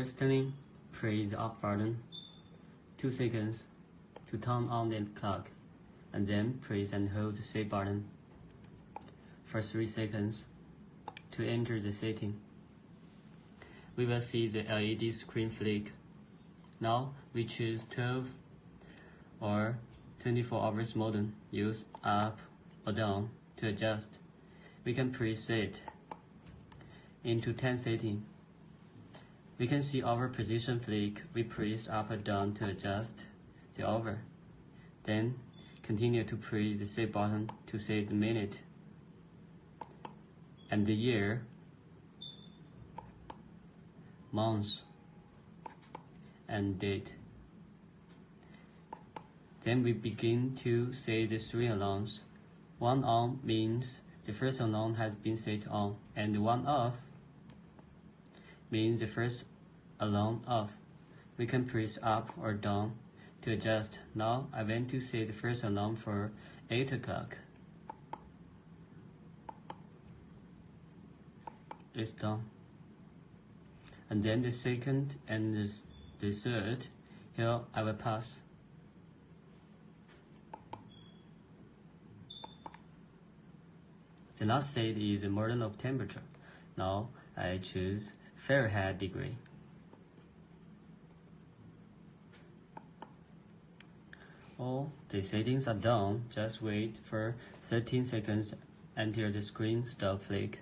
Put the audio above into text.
Firstly, press the off button 2 seconds to turn on the clock, and then press and hold the save button for 3 seconds to enter the setting. We will see the LED screen flick. Now we choose 12 or 24 hours mode, use up or down to adjust. We can preset into 10 setting. We can see our position flick. We press up or down to adjust the hour. Then continue to press the save button to save the minute and the year, month, and date. Then we begin to set the 3 alarms. 1 on means the first alarm has been set on, and 1 off means the first alarm off. We can press up or down to adjust. Now I want to set the first alarm for 8 o'clock. It's done. And then the second and the third, here I will pass. The last set is the model of temperature. Now I choose Fahrenheit degree. All the settings are done. Just wait for 13 seconds until the screen stops flick.